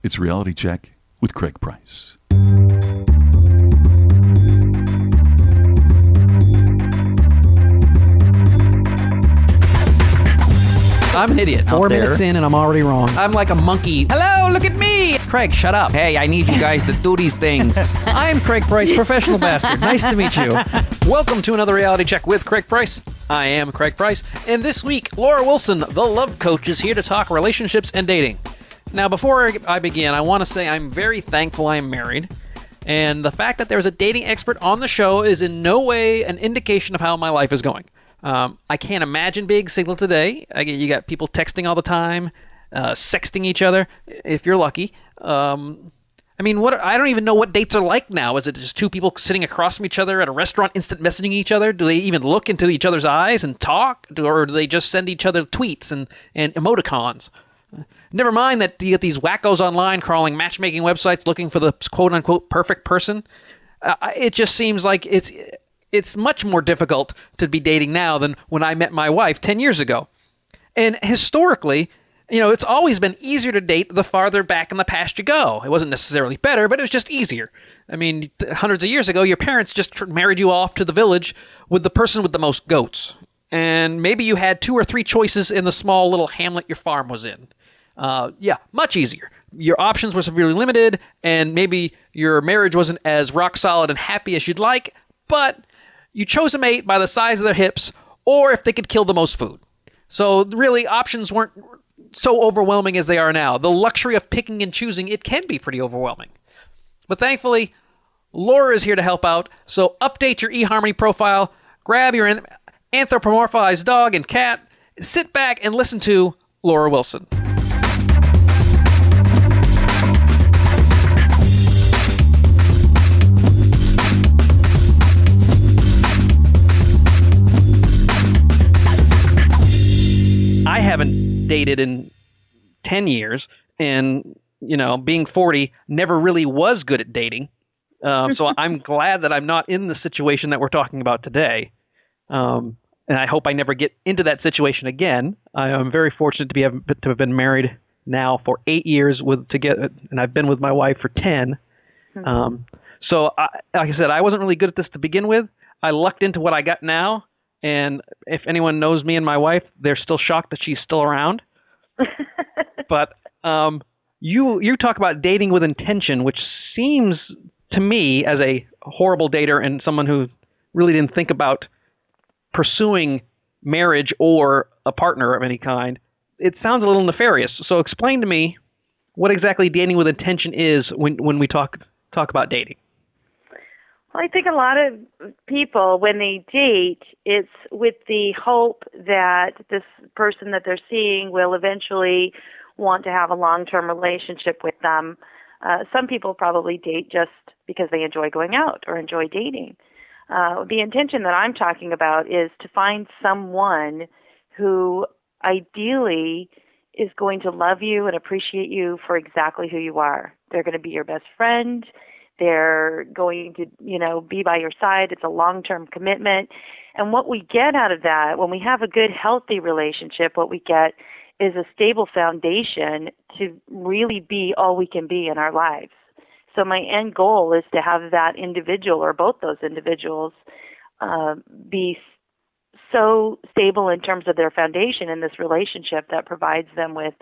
It's Reality Check with Craig Price. I'm an idiot. 4 minutes in and I'm already wrong. I'm like a monkey. Hello, look at me. Craig, shut up. Hey, I need you guys to do these things. I'm Craig Price, professional bastard. Nice to meet you. Welcome to another Reality Check with Craig Price. I am Craig Price, and this week, Laura Wilson, the love coach, is here to talk relationships and dating. Now, before I begin, I want to say I'm very thankful I am married, and the fact that there's a dating expert on the show is in no way an indication of how my life is going. I can't imagine being single today. You got people texting all the time, sexting each other, if you're lucky. I don't even know what dates are like now. Is it just two people sitting across from each other at a restaurant, instant messaging each other? Do they even look into each other's eyes and talk? Or do they just send each other tweets and emoticons? Never mind that you get these wackos online crawling matchmaking websites looking for the quote-unquote perfect person. It just seems like it's much more difficult to be dating now than when I met my wife 10 years ago. And historically, it's always been easier to date the farther back in the past you go. It wasn't necessarily better, but it was just easier. I mean, hundreds of years ago, your parents just married you off to the village with the person with the most goats. And maybe you had 2 or 3 choices in the small little hamlet your farm was in. Much easier. Your options were severely limited, and maybe your marriage wasn't as rock solid and happy as you'd like, but you chose a mate by the size of their hips or if they could kill the most food. So really, options weren't so overwhelming as they are now. The luxury of picking and choosing, it can be pretty overwhelming. But thankfully, Laura is here to help out, so update your eHarmony profile, grab your anthropomorphized dog and cat, sit back and listen to Laura Wilson. I haven't dated in 10 years, and, being 40, never really was good at dating. So I'm glad that I'm not in the situation that we're talking about today. And I hope I never get into that situation again. I am very fortunate to have been married now for 8 years and I've been with my wife for 10. So like I said, I wasn't really good at this to begin with. I lucked into what I got now. And if anyone knows me and my wife, they're still shocked that she's still around. But you talk about dating with intention, which seems to me, as a horrible dater and someone who really didn't think about pursuing marriage or a partner of any kind, it sounds a little nefarious. So explain to me what exactly dating with intention is when we talk about dating. Well, I think a lot of people, when they date, it's with the hope that this person that they're seeing will eventually want to have a long-term relationship with them. Some people probably date just because they enjoy going out or enjoy dating. The intention that I'm talking about is to find someone who ideally is going to love you and appreciate you for exactly who you are. They're going to be your best friend. They're going to, be by your side. It's a long-term commitment. And what we get out of that, when we have a good, healthy relationship, what we get is a stable foundation to really be all we can be in our lives. So my end goal is to have that individual or both those individuals be so stable in terms of their foundation in this relationship that provides them with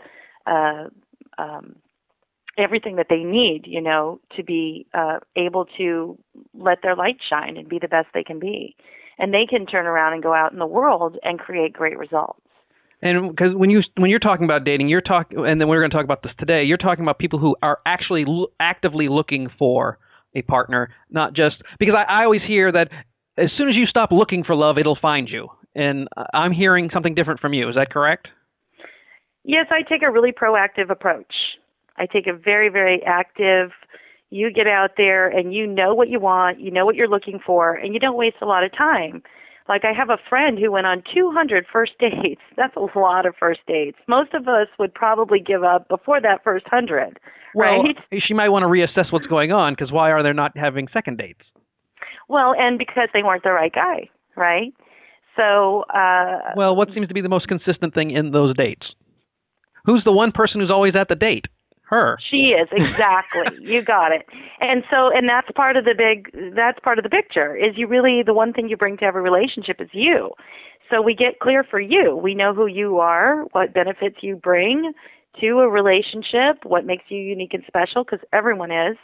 everything that they need, to be able to let their light shine and be the best they can be. And they can turn around and go out in the world and create great results. And because when you're talking about dating, and then we're going to talk about this today, you're talking about people who are actually actively looking for a partner, not just because I always hear that as soon as you stop looking for love, it'll find you. And I'm hearing something different from you. Is that correct? Yes, I take a really proactive approach. I take a very, very active, you get out there and you know what you want, you know what you're looking for, and you don't waste a lot of time. Like I have a friend who went on 200 first dates. That's a lot of first dates. Most of us would probably give up before that first 100, right? Well, she might want to reassess what's going on, because why are they not having second dates? Well, and because they weren't the right guy, right? So, what seems to be the most consistent thing in those dates? Who's the one person who's always at the date? her. She is, exactly. You got it. And that's part of the picture, is you really, the one thing you bring to every relationship is you. So we get clear for you. We know who you are, what benefits you bring to a relationship, what makes you unique and special, because everyone is.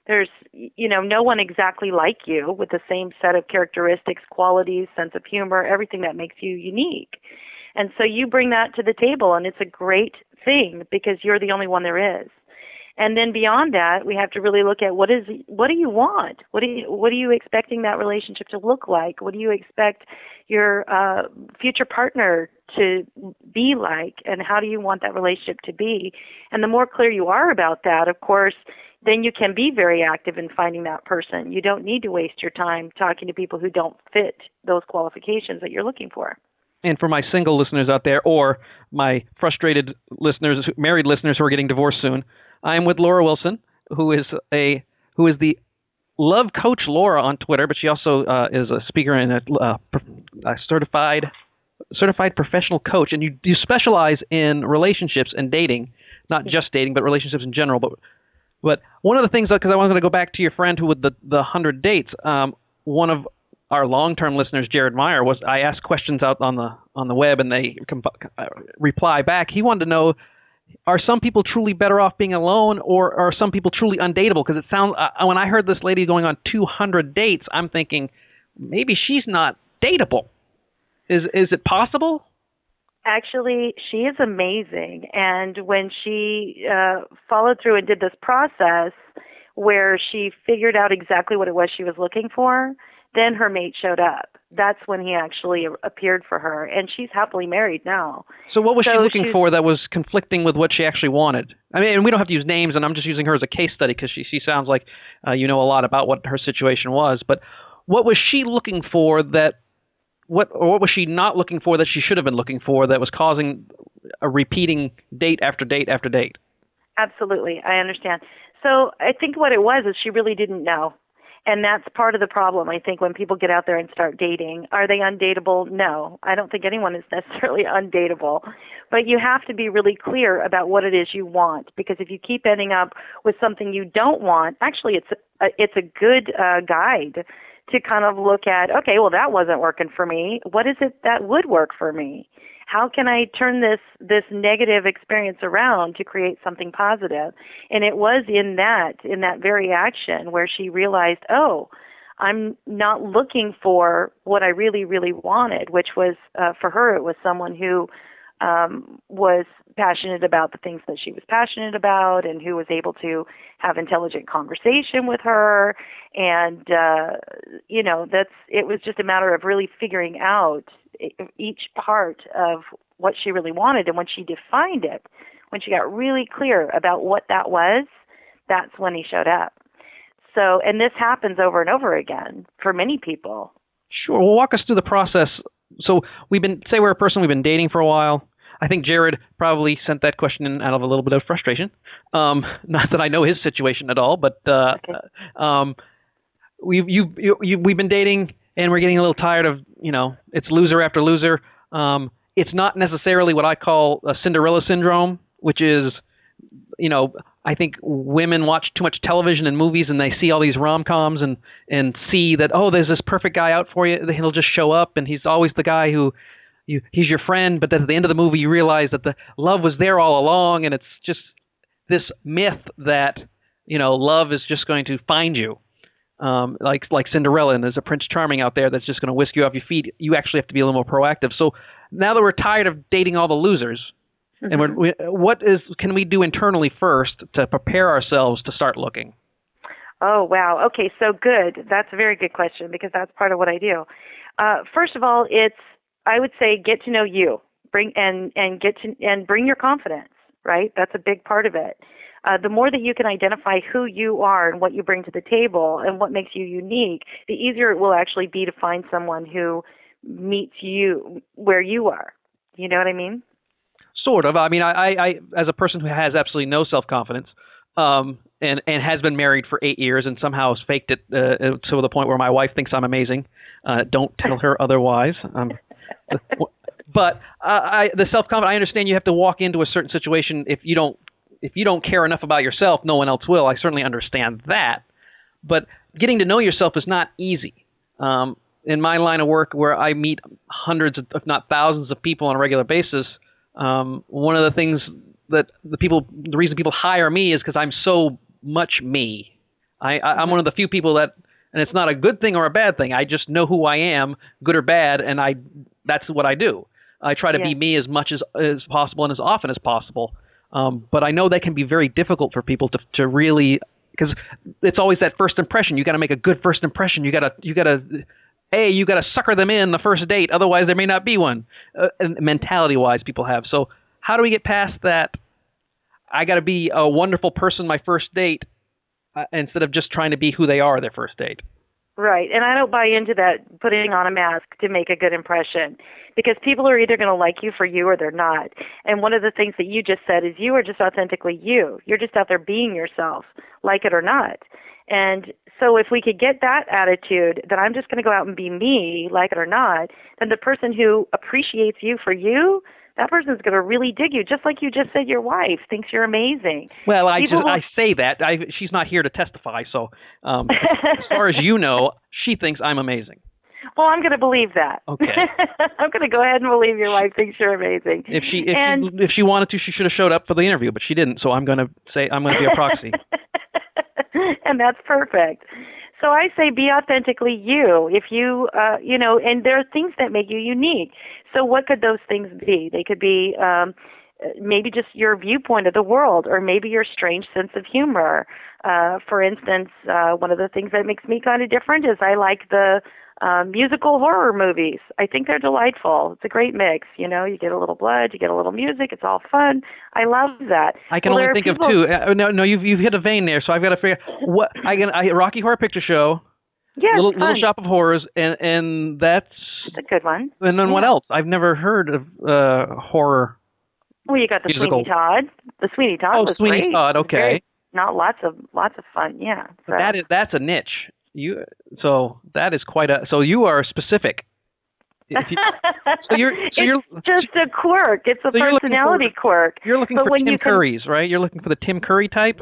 There's, no one exactly like you with the same set of characteristics, qualities, sense of humor, everything that makes you unique. And so you bring that to the table, and it's a great thing because you're the only one there is. And then beyond that, we have to really look at what do you want? What are you expecting that relationship to look like? What do you expect your future partner to be like? And how do you want that relationship to be? And the more clear you are about that, of course, then you can be very active in finding that person. You don't need to waste your time talking to people who don't fit those qualifications that you're looking for. And for my single listeners out there, or my frustrated listeners, married listeners who are getting divorced soon, I'm with Laura Wilson, who is the Love Coach Laura on Twitter, but she also is a speaker and a certified professional coach. And you specialize in relationships and dating, not just dating, but relationships in general. But one of the things, because I wanted to go back to your friend who with the 100 dates, one of our long-term listeners, Jared Meyer, I asked questions out on the web, and they reply back. He wanted to know, are some people truly better off being alone, or are some people truly undateable? Because it sounds, when I heard this lady going on 200 dates, I'm thinking maybe she's not dateable. Is it possible? Actually, she is amazing. And when she followed through and did this process where she figured out exactly what it was she was looking for, then her mate showed up. That's when he actually appeared for her, and she's happily married now. So what was she looking for that was conflicting with what she actually wanted? I mean, and we don't have to use names, and I'm just using her as a case study because she sounds like you know a lot about what her situation was. But what was she looking for what was she not looking for that she should have been looking for that was causing a repeating date after date after date? Absolutely, I understand. So I think what it was is she really didn't know. And that's part of the problem, I think, when people get out there and start dating. Are they undateable? No. I don't think anyone is necessarily undateable. But you have to be really clear about what it is you want, because if you keep ending up with something you don't want, actually it's a good guide to kind of look at, okay, well, that wasn't working for me. What is it that would work for me? How can I turn this negative experience around to create something positive? And it was in that very action where she realized, oh, I'm not looking for what I really, really wanted, which was, for her, it was someone who was passionate about the things that she was passionate about and who was able to have intelligent conversation with her. And, it was just a matter of really figuring out each part of what she really wanted. And when she defined it, when she got really clear about what that was, that's when he showed up. So, and this happens over and over again for many people. Sure. Well, walk us through the process. So we've been dating for a while. I think Jared probably sent that question in out of a little bit of frustration. Not that I know his situation at all, but okay. We've been dating, and we're getting a little tired of, it's loser after loser. It's not necessarily what I call a Cinderella syndrome, which is, I think women watch too much television and movies, and they see all these rom-coms and see that, oh, there's this perfect guy out for you. He'll just show up, and he's always the guy who he's your friend. But then at the end of the movie, you realize that the love was there all along, and it's just this myth that, love is just going to find you. Like Cinderella, and there's a Prince Charming out there that's just going to whisk you off your feet. You actually have to be a little more proactive. So now that we're tired of dating all the losers, mm-hmm. and what can we do internally first to prepare ourselves to start looking? Oh, wow. Okay, so good. That's a very good question because that's part of what I do. First of all, I would say get to know you. Bring your confidence, right? That's a big part of it. The more that you can identify who you are and what you bring to the table and what makes you unique, the easier it will actually be to find someone who meets you where you are. You know what I mean? Sort of. I mean, I as a person who has absolutely no self-confidence and has been married for 8 years and somehow has faked it to the point where my wife thinks I'm amazing. Don't tell her otherwise. But the self-confidence, I understand you have to walk into a certain situation if you don't if you don't care enough about yourself, no one else will. I certainly understand that. But getting to know yourself is not easy. In my line of work, where I meet hundreds, if not thousands, of people on a regular basis, one of the things that the reason people hire me is because I'm so much me. I'm one of the few people that, and it's not a good thing or a bad thing. I just know who I am, good or bad, and that's what I do. I try to be me as much as possible and as often as possible. But I know that can be very difficult for people to really, because it's always that first impression. You got to make a good first impression. You got to sucker them in the first date, otherwise there may not be one. Mentality-wise, people have. So how do we get past that? I got to be a wonderful person my first date instead of just trying to be who they are their first date. Right, and I don't buy into that putting on a mask to make a good impression, because people are either going to like you for you or they're not. And one of the things that you just said is you are just authentically you. You're just out there being yourself, like it or not. And so if we could get that attitude that I'm just going to go out and be me, like it or not, then the person who appreciates you for you, that person's going to really dig you, just like you just said your wife thinks you're amazing. Well, I say that. She's not here to testify, so as far as you know, she thinks I'm amazing. Well, I'm going to believe that. Okay. I'm going to go ahead and believe your wife thinks you're amazing. If she wanted to, she should have showed up for the interview, but she didn't, so I'm going to be a proxy. And that's perfect. So I say be authentically you. If you, and there are things that make you unique. So what could those things be? They could be maybe just your viewpoint of the world, or maybe your strange sense of humor. For instance, one of the things that makes me kind of different is I like the musical horror movies. I think they're delightful. It's a great mix. You get a little blood, you get a little music. It's all fun. I love that. I can only think of two. No, you've hit a vein there. So I've got to figure what Rocky Horror Picture Show. Yeah, Little Shop of Horrors, and that's a good one. And then what else? I've never heard of horror. Well, you got the musical. Sweeney Todd. The Sweeney Todd was Sweeney great. Todd. Okay. Not lots of fun. Yeah. So. That's a niche. That is quite a. So you are specific. It's just a quirk. It's a personality quirk. You're looking for Tim Curry's, right? You're looking for the Tim Curry type.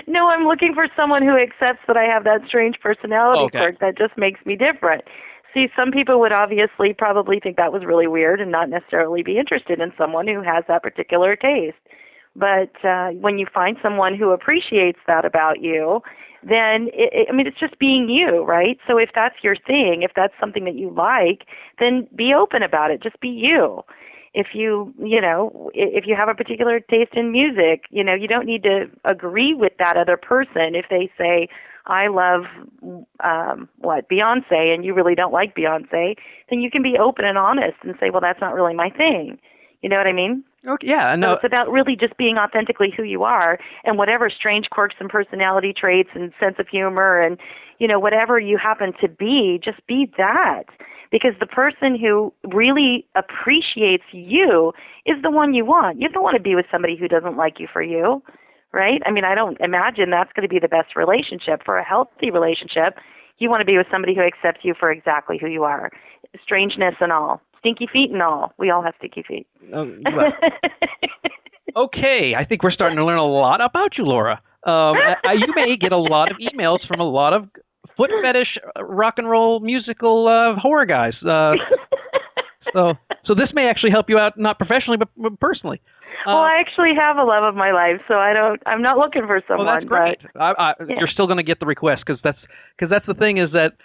No, I'm looking for someone who accepts that I have that strange personality quirk that just makes me different. See, some people would obviously probably think that was really weird and not necessarily be interested in someone who has that particular taste. But when you find someone who appreciates that about you, then it's just being you, right? So if that's your thing, if that's something that you like, then be open about it. Just be you. If if you have a particular taste in music, you don't need to agree with that other person. If they say, I love, Beyonce, and you really don't like Beyonce, then you can be open and honest and say, well, that's not really my thing. You know what I mean? Okay, yeah. No. So it's about really just being authentically who you are, and whatever strange quirks and personality traits and sense of humor and, whatever you happen to be, just be that. Because the person who really appreciates you is the one you want. You don't want to be with somebody who doesn't like you for you, right? I mean, I don't imagine that's going to be the best relationship. For a healthy relationship, you want to be with somebody who accepts you for exactly who you are, strangeness and all. Stinky feet and all. We all have stinky feet. Okay, I think we're starting to learn a lot about you, Laura. You may get a lot of emails from a lot of foot fetish, rock and roll, musical horror guys. So this may actually help you out, not professionally, but personally. Well, I actually have a love of my life, so I'm not looking for someone. Well, that's great. But, You're still going to get the request because that's the thing is that.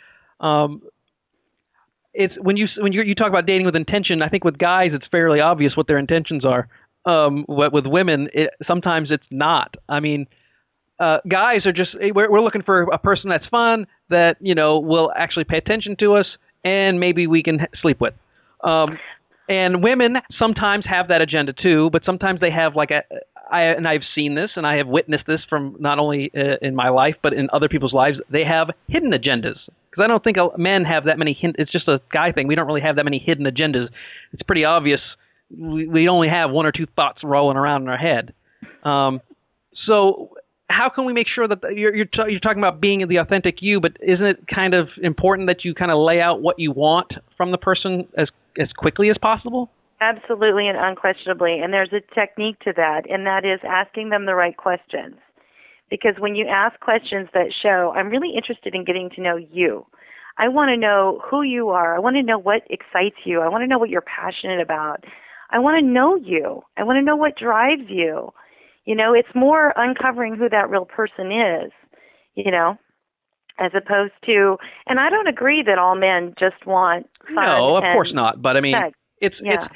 It's when you talk about dating with intention. I think with guys, it's fairly obvious what their intentions are. With women, sometimes it's not. I mean, guys are just we're looking for a person that's fun, that will actually pay attention to us, and maybe we can sleep with. And women sometimes have that agenda too, but sometimes they have and I've seen this, and I have witnessed this from not only in my life but in other people's lives. They have hidden agendas. Because I don't think men have that many it's just a guy thing. We don't really have that many hidden agendas. It's pretty obvious. We only have one or two thoughts rolling around in our head. So how can we make sure that you're talking about being the authentic you, but isn't it kind of important that you kind of lay out what you want from the person as quickly as possible? Absolutely and unquestionably. And there's a technique to that, and that is asking them the right questions. Because when you ask questions that show, I'm really interested in getting to know you. I want to know who you are. I want to know what excites you. I want to know what you're passionate about. I want to know you. I want to know what drives you. You know, it's more uncovering who that real person is, you know, as opposed to, and I don't agree that all men just want fun. No, of and course not. But I mean, sex.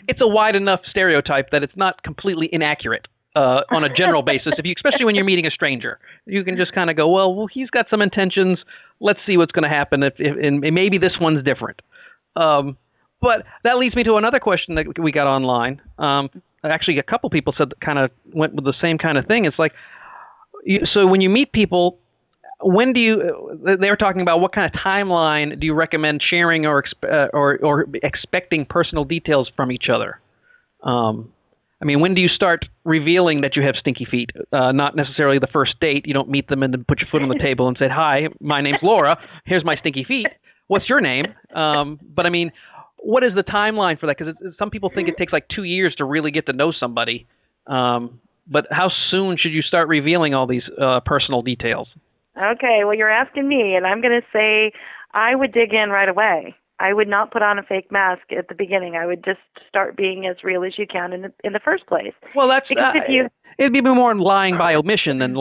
it's a wide enough stereotype that it's not completely inaccurate on a general basis. Especially when you're meeting a stranger, you can just kind of go, well, he's got some intentions. Let's see what's going to happen. And maybe this one's different. But that leads me to another question that we got online. Actually, a couple people said that kind of went with the same kind of thing. It's like, so when you meet people, when do you? They were talking about what kind of timeline do you recommend sharing or expecting personal details from each other? I mean, when do you start revealing that you have stinky feet? Not necessarily the first date. You don't meet them and then put your foot on the table and say, "Hi, my name's Laura. Here's my stinky feet. What's your name?" But I mean, what is the timeline for that? Because some people think it takes like 2 years to really get to know somebody. But how soon should you start revealing all these personal details? Okay, well, you're asking me, and I'm going to say I would dig in right away. I would not put on a fake mask at the beginning. I would just start being as real as you can in the first place. Well, that's because it'd be more lying by omission than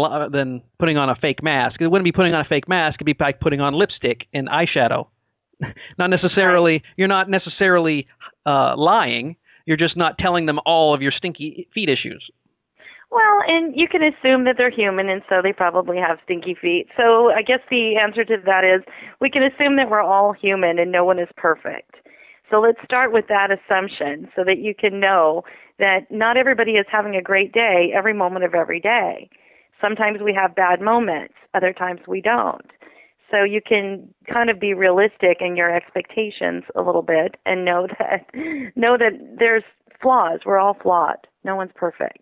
putting on a fake mask. It wouldn't be putting on a fake mask. It'd be like putting on lipstick and eyeshadow. Not necessarily. Right. You're not necessarily lying. You're just not telling them all of your stinky feet issues. Well, and you can assume that they're human, and so they probably have stinky feet. So I guess the answer to that is we can assume that we're all human and no one is perfect. So let's start with that assumption so that you can know that not everybody is having a great day every moment of every day. Sometimes we have bad moments. Other times we don't. So you can kind of be realistic in your expectations a little bit and know that there's flaws. We're all flawed. No one's perfect.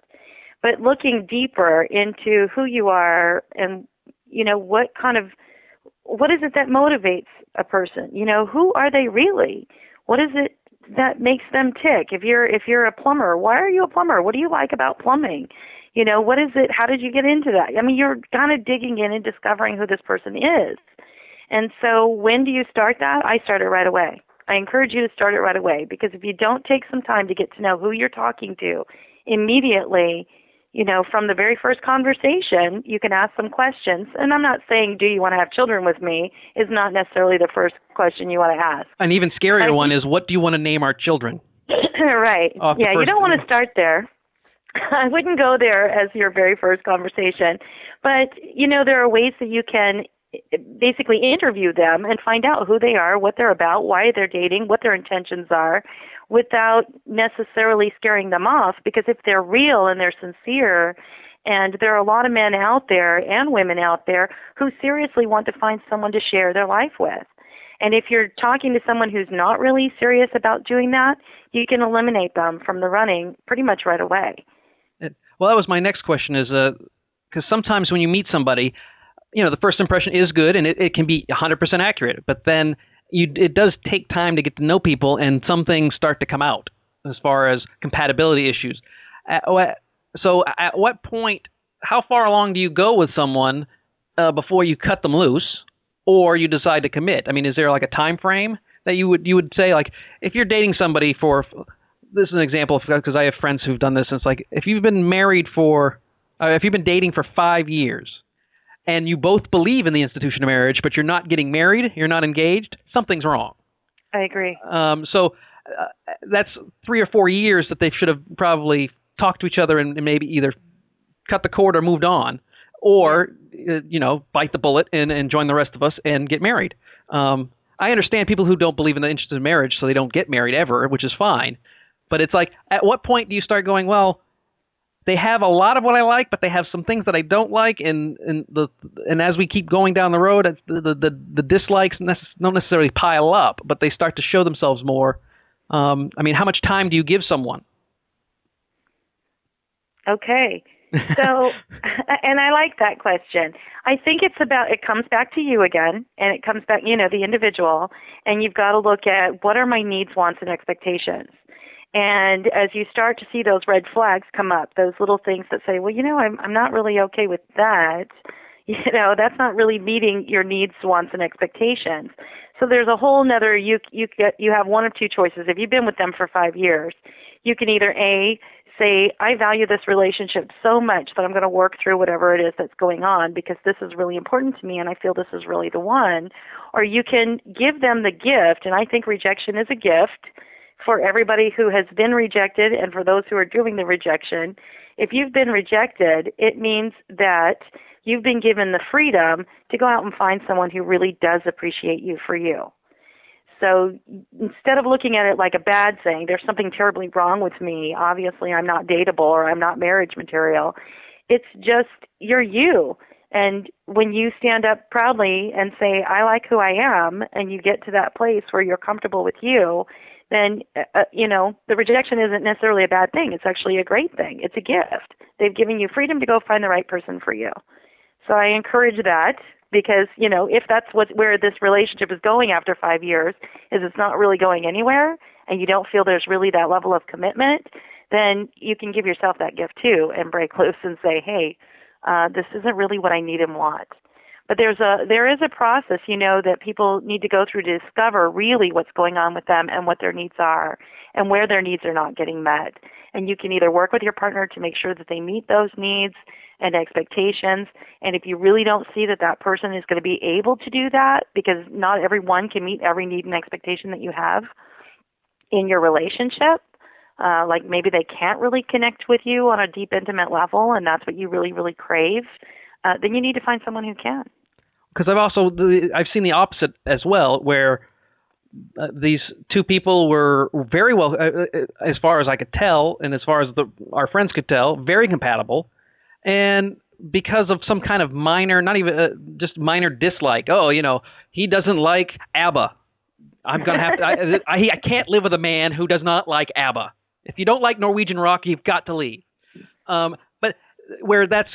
But looking deeper into who you are and, you know, what is it that motivates a person? You know, who are they really? What is it that makes them tick? If you're a plumber, why are you a plumber? What do you like about plumbing? You know, what is it? How did you get into that? I mean, you're kind of digging in and discovering who this person is. And so when do you start that? I start it right away. I encourage you to start it right away, because if you don't take some time to get to know who you're talking to immediately, you know, from the very first conversation, you can ask some questions. And I'm not saying, do you want to have children with me, is not necessarily the first question you want to ask. An even scarier one is, what do you want to name our children? Right. Yeah, you don't want to start there. I wouldn't go there as your very first conversation. But, you know, there are ways that you can basically interview them and find out who they are, what they're about, why they're dating, what their intentions are, without necessarily scaring them off. Because if they're real and they're sincere, and there are a lot of men out there and women out there who seriously want to find someone to share their life with. And if you're talking to someone who's not really serious about doing that, you can eliminate them from the running pretty much right away. Well, that was my next question, is because sometimes when you meet somebody, you know, the first impression is good and it can be 100% accurate, but then it does take time to get to know people, and some things start to come out as far as compatibility issues. So at what point, how far along do you go with someone before you cut them loose or you decide to commit? I mean, is there like a time frame that you would say, like, if you're dating somebody for, this is an example because I have friends who've done this, and it's like, if you've been dating for 5 years, and you both believe in the institution of marriage, but you're not getting married, you're not engaged, something's wrong. I agree. So that's 3 or 4 years that they should have probably talked to each other and maybe either cut the cord or moved on, or, you know, bite the bullet and join the rest of us and get married. I understand people who don't believe in the institution of marriage, so they don't get married ever, which is fine. But it's like, at what point do you start going, well, they have a lot of what I like, but they have some things that I don't like, and as we keep going down the road, the dislikes don't necessarily pile up, but they start to show themselves more. I mean, how much time do you give someone? Okay. So, and I like that question. I think it comes back to you again, and it comes back, you know, the individual, and you've got to look at what are my needs, wants, and expectations. And as you start to see those red flags come up, those little things that say, well, I'm not really okay with that. That's not really meeting your needs, wants, and expectations. So there's a whole nother, you have one of two choices. If you've been with them for 5 years, you can either A, say, I value this relationship so much that I'm going to work through whatever it is that's going on because this is really important to me and I feel this is really the one. Or you can give them the gift, and I think rejection is a gift for everybody who has been rejected and for those who are doing the rejection. If you've been rejected, it means that you've been given the freedom to go out and find someone who really does appreciate you for you. So instead of looking at it like a bad thing, there's something terribly wrong with me, obviously I'm not dateable or I'm not marriage material, it's just you're you. And when you stand up proudly and say, I like who I am, and you get to that place where you're comfortable with you, then, the rejection isn't necessarily a bad thing. It's actually a great thing. It's a gift. They've given you freedom to go find the right person for you. So I encourage that because, if that's where this relationship is going after 5 years, is it's not really going anywhere and you don't feel there's really that level of commitment, then you can give yourself that gift too and break loose and say, hey, this isn't really what I need and want. But there is a process, that people need to go through to discover really what's going on with them and what their needs are and where their needs are not getting met. And you can either work with your partner to make sure that they meet those needs and expectations. And if you really don't see that that person is going to be able to do that, because not everyone can meet every need and expectation that you have in your relationship, like maybe they can't really connect with you on a deep, intimate level, and that's what you really, really crave, then you need to find someone who can. Because I've seen the opposite as well, where these two people were very well, as far as I could tell, and as far as our friends could tell, very compatible. And because of some kind of minor, not even just minor dislike, he doesn't like ABBA. I'm gonna have to. I can't live with a man who does not like ABBA. If you don't like Norwegian rock, you've got to leave. But where that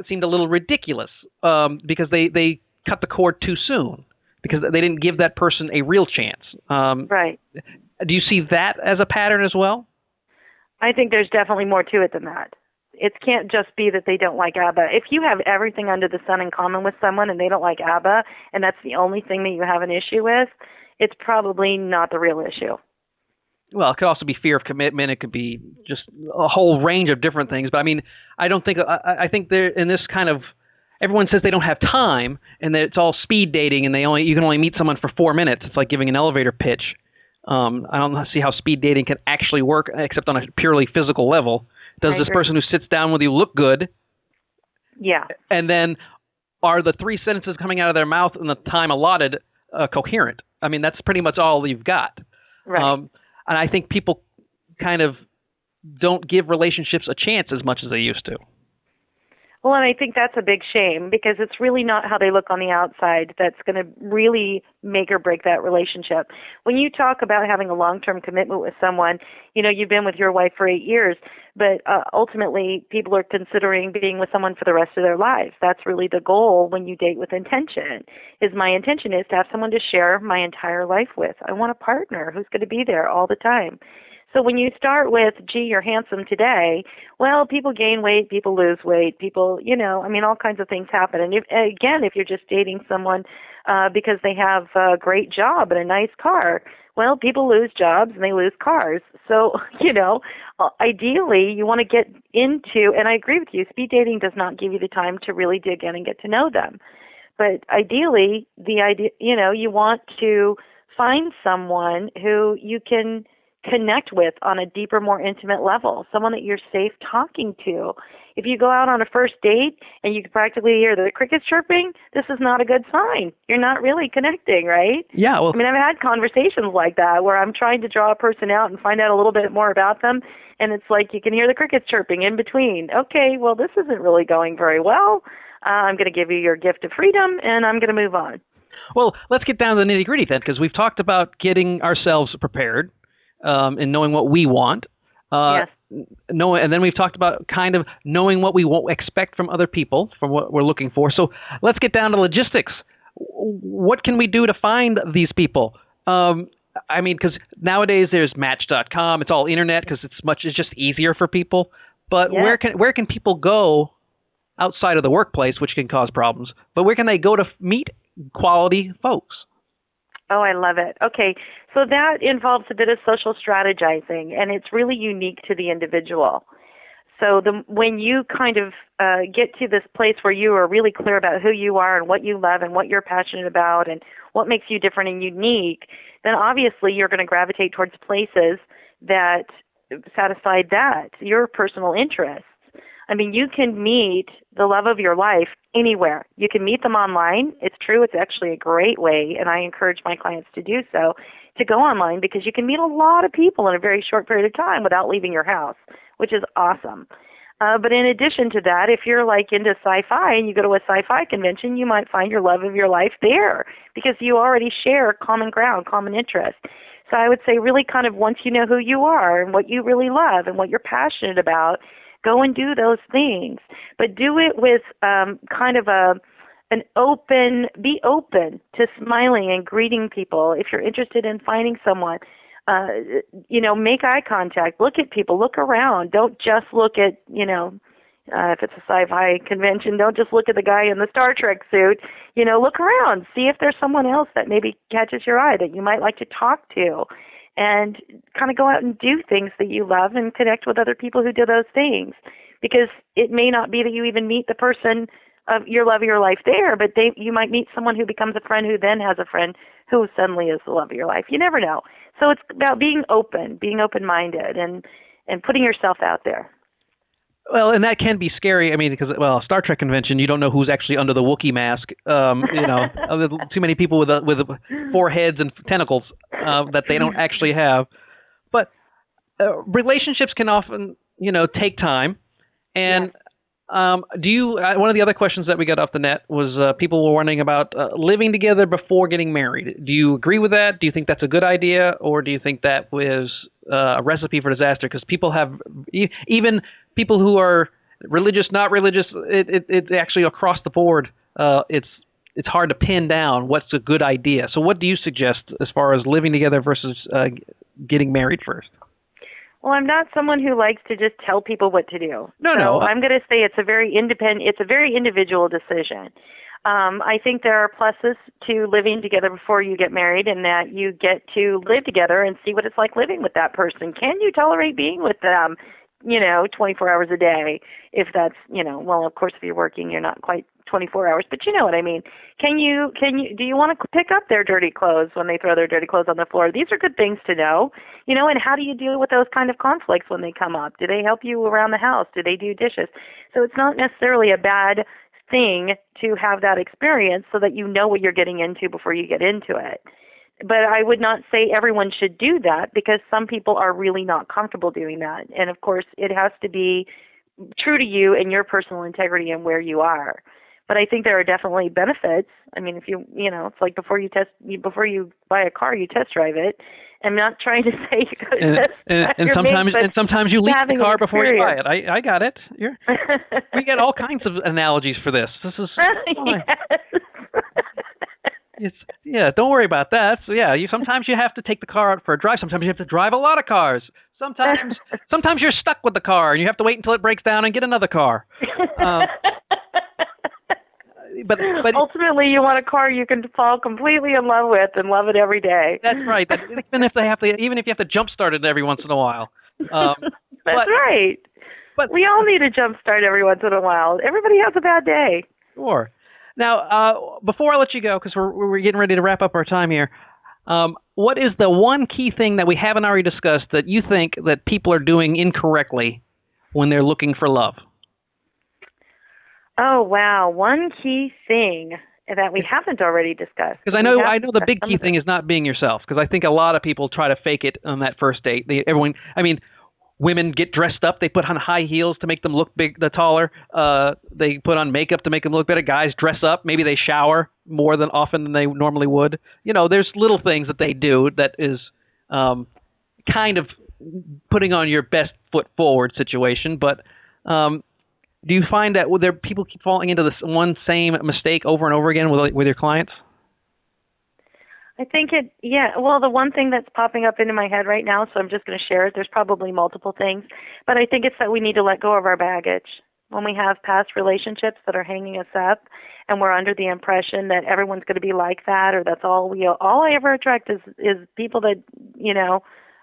seemed a little ridiculous because they cut the cord too soon because they didn't give that person a real chance. Right. Do you see that as a pattern as well? I think there's definitely more to it than that. It can't just be that they don't like ABBA. If you have everything under the sun in common with someone and they don't like ABBA and that's the only thing that you have an issue with, it's probably not the real issue. Well, it could also be fear of commitment. It could be just a whole range of different things. But I mean, I don't think I think they're in this kind of. Everyone says they don't have time and that it's all speed dating and you can only meet someone for 4 minutes. It's like giving an elevator pitch. I don't see how speed dating can actually work except on a purely physical level. Does this person who sits down with you look good? Yeah. And then are the 3 sentences coming out of their mouth in the time allotted coherent? I mean, that's pretty much all you've got. Right. And I think people kind of don't give relationships a chance as much as they used to. Well, and I think that's a big shame because it's really not how they look on the outside that's going to really make or break that relationship. When you talk about having a long-term commitment with someone, you've been with your wife for 8 years, but ultimately people are considering being with someone for the rest of their lives. That's really the goal when you date with intention. My intention is to have someone to share my entire life with. I want a partner who's going to be there all the time. So when you start with, gee, you're handsome today, well, people gain weight, people lose weight, people, all kinds of things happen. And if you're just dating someone because they have a great job and a nice car, well, people lose jobs and they lose cars. So, ideally you want to get into, and I agree with you, speed dating does not give you the time to really dig in and get to know them. But ideally, you want to find someone who you can connect with on a deeper, more intimate level, someone that you're safe talking to. If you go out on a first date and you can practically hear the crickets chirping, this is not a good sign. You're not really connecting, right? Yeah. Well, I've had conversations like that where I'm trying to draw a person out and find out a little bit more about them, and it's like you can hear the crickets chirping in between. Okay, well, this isn't really going very well. I'm going to give you your gift of freedom, and I'm going to move on. Well, let's get down to the nitty-gritty then, because we've talked about getting ourselves prepared. And knowing what we want. Yes. And then we've talked about kind of knowing what we won't expect from other people, from what we're looking for. So let's get down to logistics. What can we do to find these people? I mean, because nowadays there's Match.com. It's all internet because it's just easier for people. But Yeah. where can people go outside of the workplace, which can cause problems? But where can they go to meet quality folks? Oh, I love it. Okay, so that involves a bit of social strategizing, and it's really unique to the individual. So when you kind of get to this place where you are really clear about who you are and what you love and what you're passionate about and what makes you different and unique, then obviously you're going to gravitate towards places that satisfy your personal interests. I mean, you can meet the love of your life anywhere. You can meet them online. It's true. It's actually a great way, and I encourage my clients to do so, to go online because you can meet a lot of people in a very short period of time without leaving your house, which is awesome. But in addition to that, if you're like into sci-fi and you go to a sci-fi convention, you might find your love of your life there because you already share common ground, common interest. So I would say really kind of once you know who you are and what you really love and what you're passionate about, go and do those things, but do it with kind of be open to smiling and greeting people. If you're interested in finding someone, make eye contact, look at people, look around. Don't just look at, if it's a sci-fi convention, don't just look at the guy in the Star Trek suit. Look around, see if there's someone else that maybe catches your eye that you might like to talk to. And kind of go out and do things that you love and connect with other people who do those things. Because it may not be that you even meet the person of your love of your life there, but you might meet someone who becomes a friend who then has a friend who suddenly is the love of your life. You never know. So it's about being open-minded, and putting yourself out there. Well, and that can be scary. I mean, because Star Trek convention, you don't know who's actually under the Wookiee mask. Too many people with 4 heads and tentacles that they don't actually have. But relationships can often, take time. And one of the other questions that we got off the net was people were wondering about living together before getting married. Do you agree with that? Do you think that's a good idea, or do you think that was a recipe for disaster? Because people have even people who are religious, not religious, it's actually across the board. It's hard to pin down what's a good idea. So what do you suggest as far as living together versus getting married first? Well, I'm not someone who likes to just tell people what to do. No. I'm going to say it's a very individual decision. I think there are pluses to living together before you get married, in that you get to live together and see what it's like living with that person. Can you tolerate being with them, 24 hours a day? If that's, of course, if you're working, you're not quite 24 hours, but you know what I mean. Do you want to pick up their dirty clothes when they throw their dirty clothes on the floor? These are good things to know, and how do you deal with those kind of conflicts when they come up? Do they help you around the house? Do they do dishes? So it's not necessarily a bad thing to have that experience so that you know what you're getting into before you get into it. But I would not say everyone should do that, because some people are really not comfortable doing that. And of course, it has to be true to you and your personal integrity and where you are. But I think there are definitely benefits. I mean, if it's like before you buy a car, you test drive it. I'm not trying to say you go to test drive and sometimes you lease the car before you buy it. I got it. We get all kinds of analogies for this. This is fine. Yes. Don't worry about that. So sometimes you have to take the car out for a drive. Sometimes you have to drive a lot of cars. Sometimes you're stuck with the car and you have to wait until it breaks down and get another car. But ultimately, you want a car you can fall completely in love with and love it every day. That's right. Even if you have to jump start it every once in a while. That's right. But we all need a jump start every once in a while. Everybody has a bad day. Sure. Now, before I let you go, because we're getting ready to wrap up our time here, what is the one key thing that we haven't already discussed that you think that people are doing incorrectly when they're looking for love? Oh, wow. One key thing that we haven't already discussed. Because I know the big key thing is not being yourself, because I think a lot of people try to fake it on that first date. Women get dressed up. They put on high heels to make them look taller. They put on makeup to make them look better. Guys dress up. Maybe they shower more often than they normally would. There's little things that they do that is kind of putting on your best foot forward situation. But do you find that people keep falling into this one same mistake over and over again with your clients? I think well, the one thing that's popping up into my head right now, so I'm just going to share it. There's probably multiple things, but I think it's that we need to let go of our baggage. When we have past relationships that are hanging us up and we're under the impression that everyone's going to be like that, or that's all I ever attract is people that,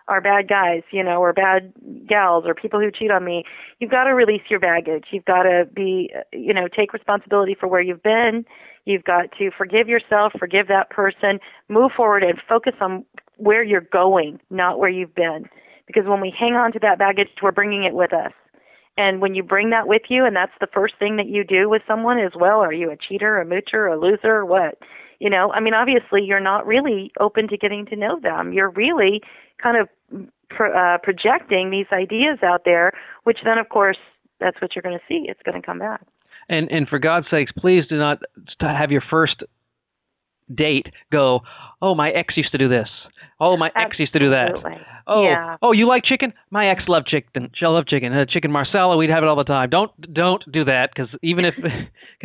are bad guys, or bad gals, or people who cheat on me. You've got to release your baggage. You've got to take responsibility for where you've been. You've got to forgive yourself, forgive that person, move forward and focus on where you're going, not where you've been. Because when we hang on to that baggage, we're bringing it with us. And when you bring that with you, and that's the first thing that you do with someone is, well, are you a cheater, a moocher, a loser, or what? Obviously you're not really open to getting to know them. You're really kind of projecting these ideas out there, which then, of course, that's what you're going to see. It's going to come back. And for God's sakes, please do not have your first date go, oh, my ex used to do this. Oh, my ex used to do that. Oh, yeah. Oh, you like chicken? My ex loved chicken. She loved chicken. Chicken marsala, we'd have it all the time. Don't do that, because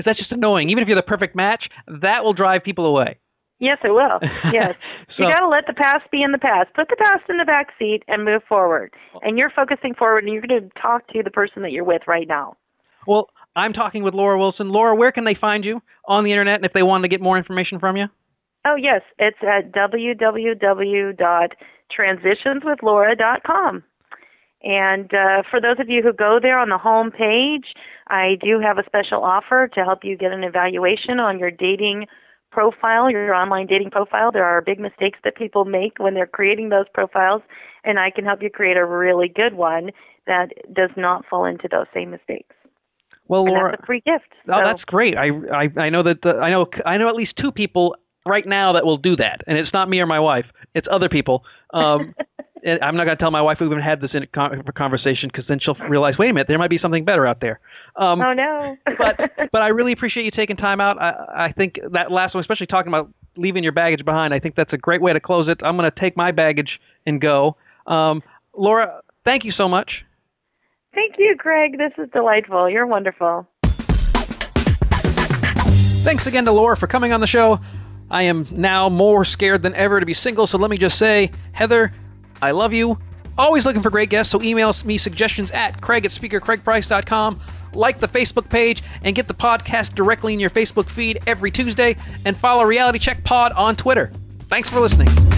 that's just annoying. Even if you're the perfect match, that will drive people away. Yes, it will. Yes. So, you got to let the past be in the past. Put the past in the back seat and move forward. And you're focusing forward, and you're going to talk to the person that you're with right now. Well, I'm talking with Laura Wilson. Laura, where can they find you on the internet, and if they want to get more information from you? Oh, yes. It's at www.transitionswithlaura.com. And for those of you who go there on the home page, I do have a special offer to help you get an evaluation on your dating profile, your online dating profile. There are big mistakes that people make when they're creating those profiles, and I can help you create a really good one that does not fall into those same mistakes. Well, and Laura, that's a free gift. Oh, that's great. I know that I know at least two people right now that will do that, and it's not me or my wife. It's other people. And I'm not going to tell my wife we even had this conversation, because then she'll realize, wait a minute, there might be something better out there. Oh no! but I really appreciate you taking time out. I think that last one, especially talking about leaving your baggage behind, I think that's a great way to close it. I'm going to take my baggage and go. Laura, thank you so much. Thank you, Greg. This is delightful. You're wonderful. Thanks again to Laura for coming on the show. I am now more scared than ever to be single, so let me just say, Heather, I love you. Always looking for great guests, so email me suggestions at craig@speakercraigprice.com. Like the Facebook page and get the podcast directly in your Facebook feed every Tuesday, and follow Reality Check Pod on Twitter. Thanks for listening.